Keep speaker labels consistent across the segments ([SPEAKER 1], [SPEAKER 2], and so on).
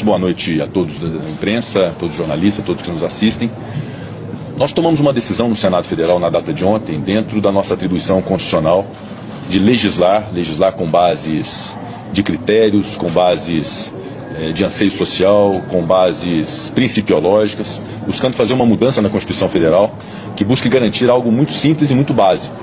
[SPEAKER 1] boa noite a todos da imprensa, a todos os jornalistas, a todos que nos assistem. Nós tomamos uma decisão no Senado Federal na data de ontem, dentro da nossa atribuição constitucional, de legislar com bases de critérios, com bases de anseio social, com bases principiológicas, buscando fazer uma mudança na Constituição Federal que busque garantir algo muito simples e muito básico.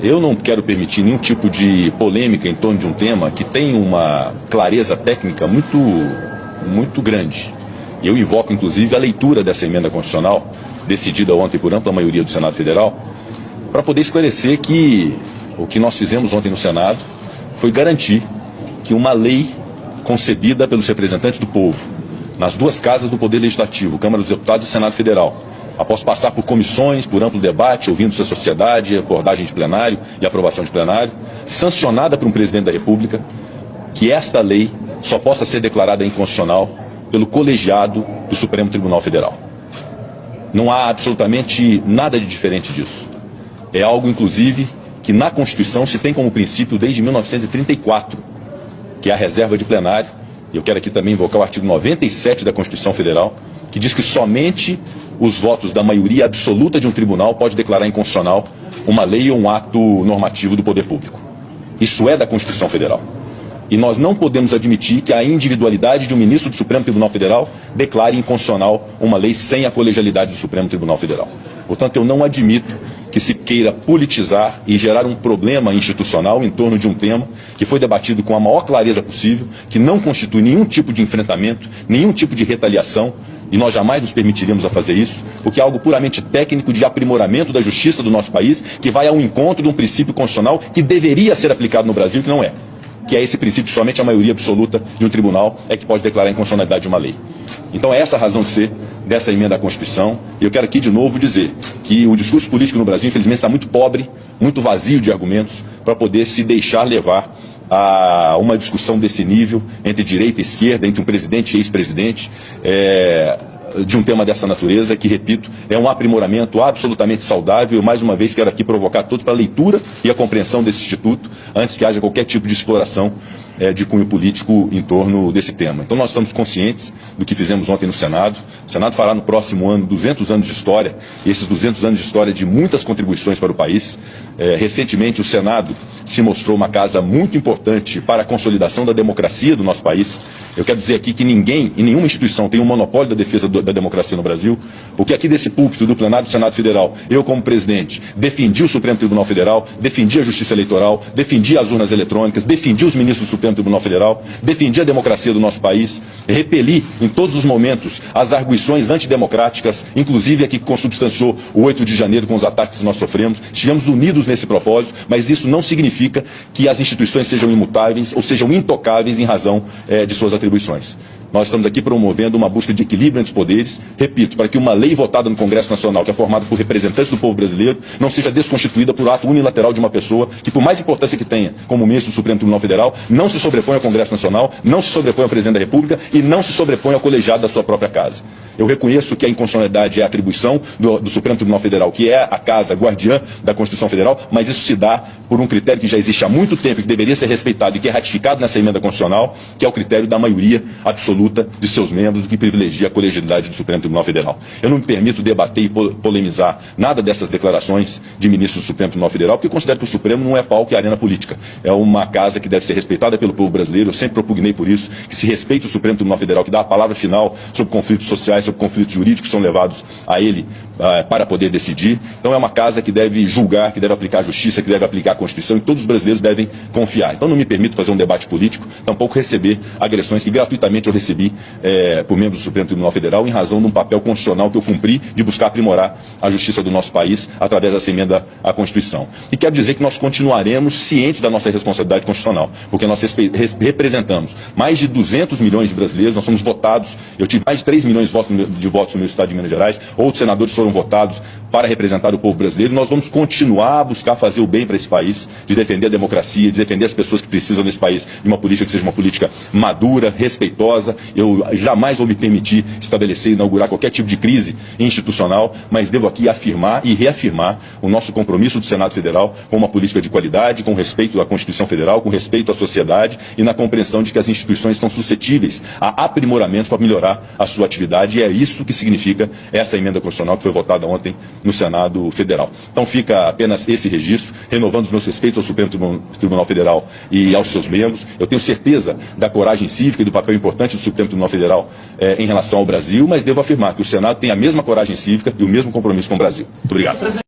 [SPEAKER 1] Eu não quero permitir nenhum tipo de polêmica em torno de um tema que tem uma clareza técnica muito grande. Eu invoco, inclusive, a leitura dessa emenda constitucional, decidida ontem por ampla maioria do Senado Federal, para poder esclarecer que o que nós fizemos ontem no Senado foi garantir que uma lei concebida pelos representantes do povo, nas duas casas do Poder Legislativo, Câmara dos Deputados e Senado Federal, após passar por comissões, por amplo debate, ouvindo-se a sociedade, abordagem de plenário e aprovação de plenário, sancionada por um presidente da República, que esta lei só possa ser declarada inconstitucional pelo colegiado do Supremo Tribunal Federal. Não há absolutamente nada de diferente disso. É algo, inclusive, que na Constituição se tem como princípio desde 1934, que é a reserva de plenário. Eu quero aqui também invocar o artigo 97 da Constituição Federal, que diz que somente os votos da maioria absoluta de um tribunal pode declarar inconstitucional uma lei ou um ato normativo do poder público. Isso é da Constituição Federal. E nós não podemos admitir que a individualidade de um ministro do Supremo Tribunal Federal declare inconstitucional uma lei sem a colegialidade do Supremo Tribunal Federal. Portanto, eu não admito que se queira politizar e gerar um problema institucional em torno de um tema que foi debatido com a maior clareza possível, que não constitui nenhum tipo de enfrentamento, nenhum tipo de retaliação, e nós jamais nos permitiríamos a fazer isso, porque é algo puramente técnico de aprimoramento da justiça do nosso país, que vai ao encontro de um princípio constitucional que deveria ser aplicado no Brasil, que não é. Que é esse princípio que somente a maioria absoluta de um tribunal é que pode declarar a inconstitucionalidade de uma lei. Então é essa a razão de ser dessa emenda à Constituição. E eu quero aqui de novo dizer que o discurso político no Brasil, infelizmente, está muito pobre, muito vazio de argumentos para poder se deixar levar a uma discussão desse nível entre direita e esquerda, entre um presidente e ex-presidente, de um tema dessa natureza, que, repito, é um aprimoramento absolutamente saudável. Eu, mais uma vez, quero aqui provocar todos para a leitura e a compreensão desse instituto, antes que haja qualquer tipo de exploração de cunho político em torno desse tema. Então nós estamos conscientes do que fizemos ontem no Senado. O Senado fará no próximo ano 200 anos de história, e esses 200 anos de história de muitas contribuições para o país. Recentemente o Senado se mostrou uma casa muito importante para a consolidação da democracia do nosso país. Eu quero dizer aqui que ninguém e nenhuma instituição tem um monopólio da defesa da democracia no Brasil, porque aqui desse púlpito do plenário do Senado Federal, eu como presidente, defendi o Supremo Tribunal Federal, defendi a justiça eleitoral, defendi as urnas eletrônicas, defendi os ministros do Supremo Tribunal Federal, defendi a democracia do nosso país, repeli em todos os momentos as arguições antidemocráticas, inclusive a que consubstanciou o 8 de janeiro com os ataques que nós sofremos. Estivemos unidos nesse propósito, mas isso não significa que as instituições sejam imutáveis ou sejam intocáveis em razão de suas atribuições. Nós estamos aqui promovendo uma busca de equilíbrio entre os poderes, repito, para que uma lei votada no Congresso Nacional, que é formada por representantes do povo brasileiro, não seja desconstituída por ato unilateral de uma pessoa que, por mais importância que tenha como ministro do Supremo Tribunal Federal, não se sobrepõe ao Congresso Nacional, não se sobrepõe ao presidente da República e não se sobrepõe ao colegiado da sua própria casa. Eu reconheço que a inconstitucionalidade é a atribuição do Supremo Tribunal Federal, que é a casa guardiã da Constituição Federal, mas isso se dá por um critério que já existe há muito tempo e que deveria ser respeitado e que é ratificado nessa emenda constitucional, que é o critério da maioria absoluta de seus membros, o que privilegia a colegialidade do Supremo Tribunal Federal. Eu não me permito debater e polemizar nada dessas declarações de ministros do Supremo Tribunal Federal, porque eu considero que o Supremo não é palco e arena política. É uma casa que deve ser respeitada pelo povo brasileiro. Eu sempre propugnei por isso, que se respeite o Supremo Tribunal Federal, que dá a palavra final sobre conflitos sociais, sobre conflitos jurídicos que são levados a ele para poder decidir. Então é uma casa que deve julgar, que deve aplicar a justiça, que deve aplicar a Constituição, e todos os brasileiros devem confiar. Então não me permito fazer um debate político, tampouco receber agressões que gratuitamente eu recebi por membros do Supremo Tribunal Federal, em razão de um papel constitucional que eu cumpri de buscar aprimorar a justiça do nosso país através dessa emenda à Constituição. E quero dizer que nós continuaremos cientes da nossa responsabilidade constitucional, porque nós representamos mais de 200 milhões de brasileiros, nós somos votados, eu tive mais de 3 milhões de votos no meu estado de Minas Gerais, outros senadores foram votados para representar o povo brasileiro. Nós vamos continuar a buscar fazer o bem para esse país, de defender a democracia, de defender as pessoas que precisam nesse país de uma política que seja uma política madura, respeitosa, Eu jamais vou me permitir estabelecer e inaugurar qualquer tipo de crise institucional, mas devo aqui afirmar e reafirmar o nosso compromisso do Senado Federal com uma política de qualidade, com respeito à Constituição Federal, com respeito à sociedade e na compreensão de que as instituições estão suscetíveis a aprimoramentos para melhorar a sua atividade, e é isso que significa essa emenda constitucional que foi votada ontem no Senado Federal. Então fica apenas esse registro, renovando os meus respeitos ao Supremo Tribunal Federal e aos seus membros. Eu tenho certeza da coragem cívica e do papel importante do Supremo Tribunal Federal em relação ao Brasil, mas devo afirmar que o Senado tem a mesma coragem cívica e o mesmo compromisso com o Brasil. Muito obrigado.